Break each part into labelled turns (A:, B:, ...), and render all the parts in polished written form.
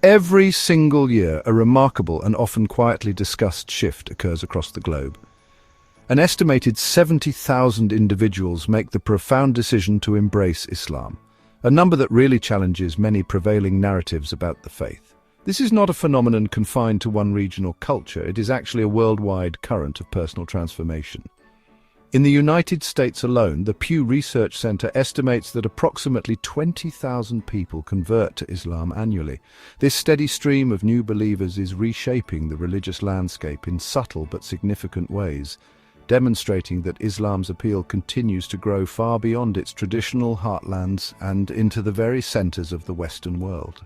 A: Every single year, a remarkable and often quietly discussed shift occurs across the globe. An estimated 70,000 individuals make the profound decision to embrace Islam, a number that really challenges many prevailing narratives about the faith. This is not a phenomenon confined to one region or culture. It is actually a worldwide current of personal transformation. In the United States alone, the Pew Research Center estimates that approximately 20,000 people convert to Islam annually. This steady stream of new believers is reshaping the religious landscape in subtle but significant ways, demonstrating that Islam's appeal continues to grow far beyond its traditional heartlands and into the very centers of the Western world.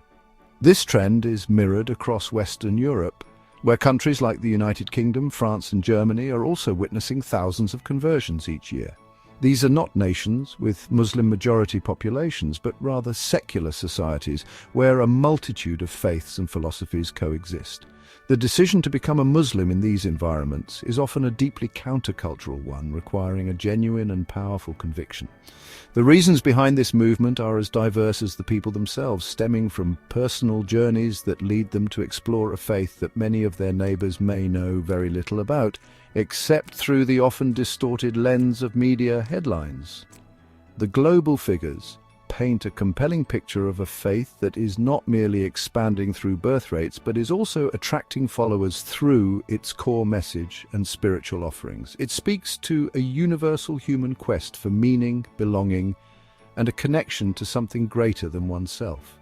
A: This trend is mirrored across Western Europe, where countries like the United Kingdom, France and Germany are also witnessing thousands of conversions each year. These are not nations with Muslim-majority populations, but rather secular societies where a multitude of faiths and philosophies coexist. The decision to become a Muslim in these environments is often a deeply countercultural one, requiring a genuine and powerful conviction. The reasons behind this movement are as diverse as the people themselves, stemming from personal journeys that lead them to explore a faith that many of their neighbors may know very little about, except through the often distorted lens of media headlines. The global figures paint a compelling picture of a faith that is not merely expanding through birth rates, but is also attracting followers through its core message and spiritual offerings. It speaks to a universal human quest for meaning, belonging, and a connection to something greater than oneself.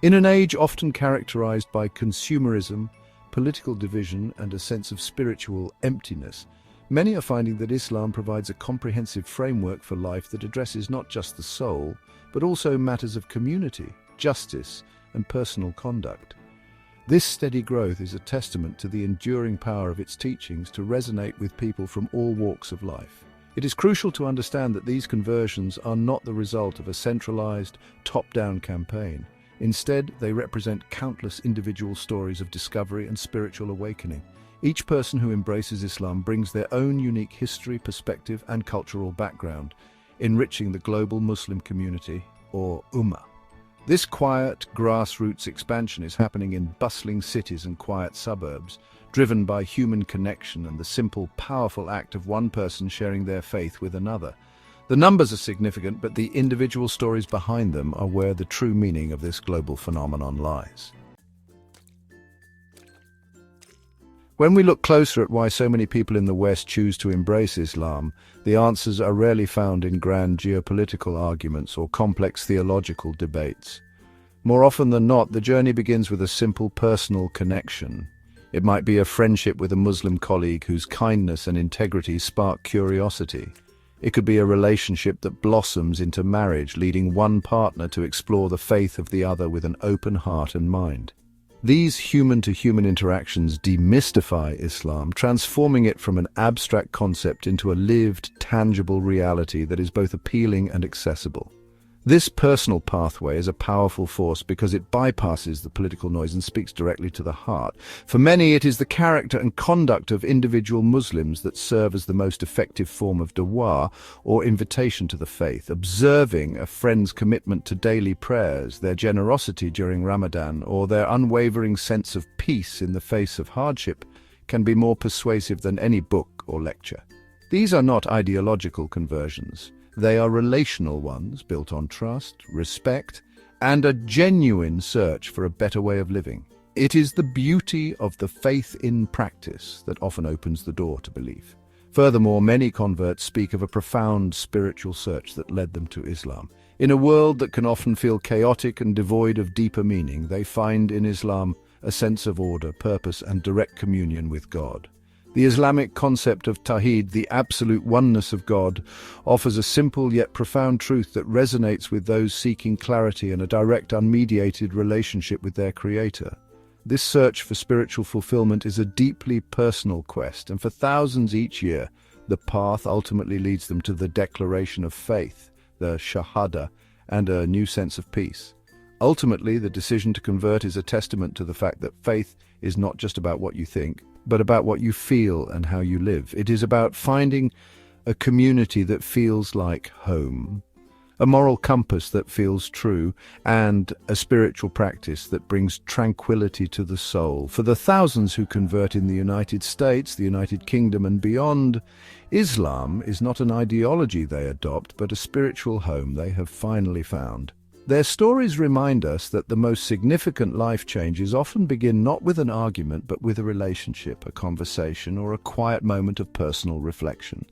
A: In an age often characterized by consumerism, political division, and a sense of spiritual emptiness, many are finding that Islam provides a comprehensive framework for life that addresses not just the soul, but also matters of community, justice, and personal conduct. This steady growth is a testament to the enduring power of its teachings to resonate with people from all walks of life. It is crucial to understand that these conversions are not the result of a centralized, top-down campaign. Instead, they represent countless individual stories of discovery and spiritual awakening. Each person who embraces Islam brings their own unique history, perspective, and cultural background, enriching the global Muslim community, or Ummah. This quiet, grassroots expansion is happening in bustling cities and quiet suburbs, driven by human connection and the simple, powerful act of one person sharing their faith with another. The numbers are significant, but the individual stories behind them are where the true meaning of this global phenomenon lies. When we look closer at why so many people in the West choose to embrace Islam, the answers are rarely found in grand geopolitical arguments or complex theological debates. More often than not, the journey begins with a simple personal connection. It might be a friendship with a Muslim colleague whose kindness and integrity spark curiosity. It could be a relationship that blossoms into marriage, leading one partner to explore the faith of the other with an open heart and mind. These human-to-human interactions demystify Islam, transforming it from an abstract concept into a lived, tangible reality that is both appealing and accessible. This personal pathway is a powerful force because it bypasses the political noise and speaks directly to the heart. For many, it is the character and conduct of individual Muslims that serve as the most effective form of Dawah, or invitation to the faith. Observing a friend's commitment to daily prayers, their generosity during Ramadan, or their unwavering sense of peace in the face of hardship can be more persuasive than any book or lecture. These are not ideological conversions. They are relational ones built on trust, respect, and a genuine search for a better way of living. It is the beauty of the faith in practice that often opens the door to belief. Furthermore, many converts speak of a profound spiritual search that led them to Islam. In a world that can often feel chaotic and devoid of deeper meaning, they find in Islam a sense of order, purpose, and direct communion with God. The Islamic concept of Tawhid, the absolute oneness of God, offers a simple yet profound truth that resonates with those seeking clarity and a direct, unmediated relationship with their Creator. This search for spiritual fulfillment is a deeply personal quest, and for thousands each year, the path ultimately leads them to the declaration of faith, the Shahada, and a new sense of peace. Ultimately, the decision to convert is a testament to the fact that faith is not just about what you think, but about what you feel and how you live. It is about finding a community that feels like home, a moral compass that feels true, and a spiritual practice that brings tranquility to the soul. For the thousands who convert in the United States, the United Kingdom and beyond, Islam is not an ideology they adopt, but a spiritual home they have finally found. Their stories remind us that the most significant life changes often begin not with an argument, but with a relationship, a conversation, or a quiet moment of personal reflection.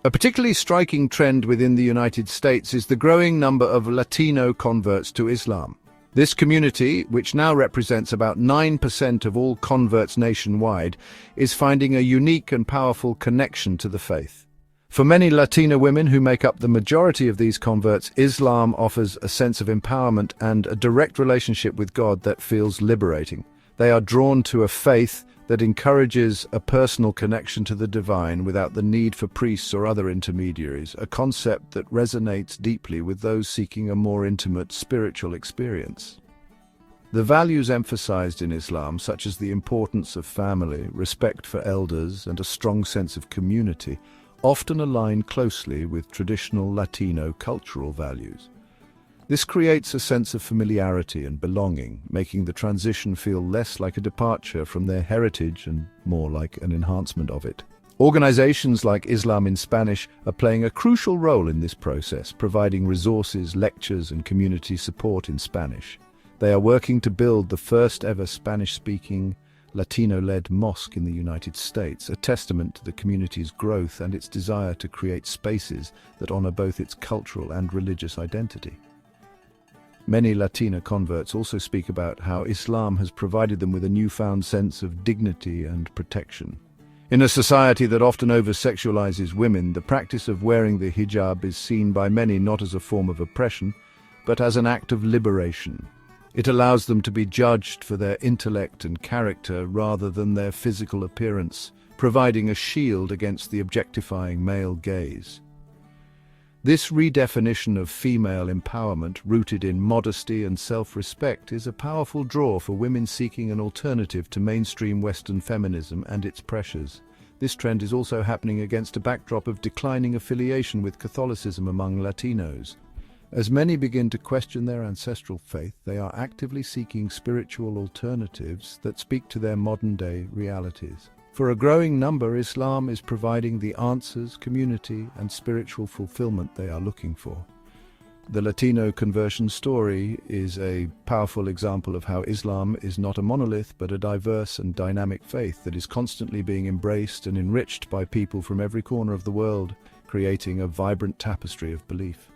A: A particularly striking trend within the United States is the growing number of Latino converts to Islam. This community, which now represents about 9% of all converts nationwide, is finding a unique and powerful connection to the faith. For many Latina women who make up the majority of these converts, Islam offers a sense of empowerment and a direct relationship with God that feels liberating. They are drawn to a faith that encourages a personal connection to the divine without the need for priests or other intermediaries, a concept that resonates deeply with those seeking a more intimate spiritual experience. The values emphasized in Islam, such as the importance of family, respect for elders, and a strong sense of community, often align closely with traditional Latino cultural values. This creates a sense of familiarity and belonging, making the transition feel less like a departure from their heritage and more like an enhancement of it. Organizations like Islam in Spanish are playing a crucial role in this process, providing resources, lectures, and community support in Spanish. They are working to build the first ever Spanish-speaking, Latino-led mosque in the United States, a testament to the community's growth and its desire to create spaces that honor both its cultural and religious identity. Many Latina converts also speak about how Islam has provided them with a newfound sense of dignity and protection. In a society that often over-sexualizes women, the practice of wearing the hijab is seen by many not as a form of oppression, but as an act of liberation. It allows them to be judged for their intellect and character rather than their physical appearance, providing a shield against the objectifying male gaze. This redefinition of female empowerment, rooted in modesty and self-respect, is a powerful draw for women seeking an alternative to mainstream Western feminism and its pressures. This trend is also happening against a backdrop of declining affiliation with Catholicism among Latinos. As many begin to question their ancestral faith, they are actively seeking spiritual alternatives that speak to their modern-day realities. For a growing number, Islam is providing the answers, community, and spiritual fulfillment they are looking for. The Latino conversion story is a powerful example of how Islam is not a monolith, but a diverse and dynamic faith that is constantly being embraced and enriched by people from every corner of the world, creating a vibrant tapestry of belief.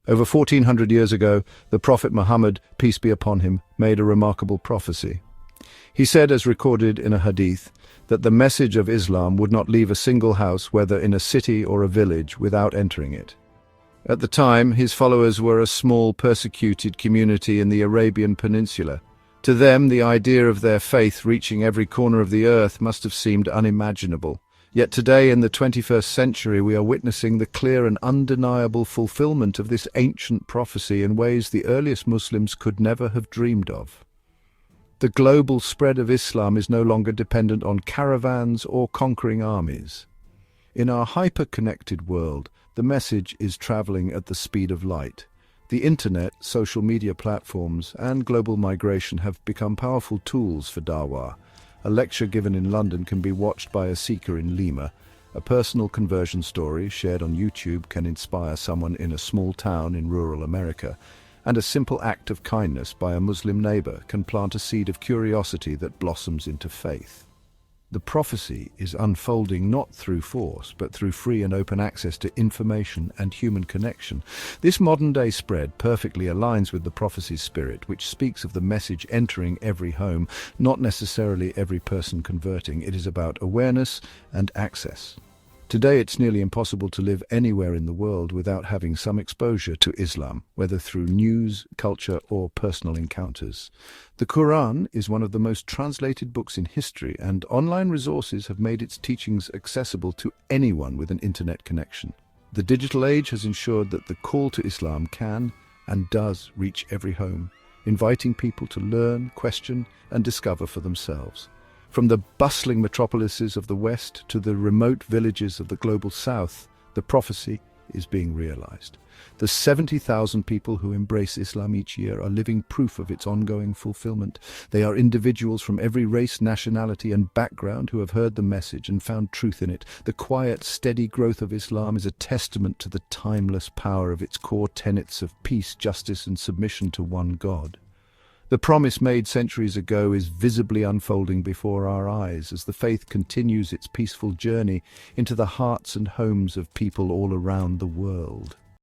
A: Over 1400 years ago, the Prophet Muhammad, peace be upon him, made a remarkable prophecy. He said, as recorded in a Hadith, that the message of Islam would not leave a single house, whether in a city or a village, without entering it. At the time, his followers were a small, persecuted community in the Arabian Peninsula. To them, the idea of their faith reaching every corner of the earth must have seemed unimaginable. Yet today, in the 21st century, we are witnessing the clear and undeniable fulfillment of this ancient prophecy in ways the earliest Muslims could never have dreamed of. The global spread of Islam is no longer dependent on caravans or conquering armies. In our hyper-connected world, the message is traveling at the speed of light. The internet, social media platforms, and global migration have become powerful tools for Dawah. A lecture given in London can be watched by a seeker in Lima. A personal conversion story shared on YouTube can inspire someone in a small town in rural America. And a simple act of kindness by a Muslim neighbor can plant a seed of curiosity that blossoms into faith. The prophecy is unfolding not through force, but through free and open access to information and human connection. This modern-day spread perfectly aligns with the prophecy's spirit, which speaks of the message entering every home, not necessarily every person converting. It is about awareness and access. Today, it's nearly impossible to live anywhere in the world without having some exposure to Islam, whether through news, culture, or personal encounters. The Quran is one of the most translated books in history, and online resources have made its teachings accessible to anyone with an internet connection. The digital age has ensured that the call to Islam can and does reach every home, inviting people to learn, question, and discover for themselves. From the bustling metropolises of the West to the remote villages of the global South, the prophecy is being realized. The 70,000 people who embrace Islam each year are living proof of its ongoing fulfillment. They are individuals from every race, nationality, and background who have heard the message and found truth in it. The quiet, steady growth of Islam is a testament to the timeless power of its core tenets of peace, justice, and submission to one God. The promise made centuries ago is visibly unfolding before our eyes as the faith continues its peaceful journey into the hearts and homes of people all around the world.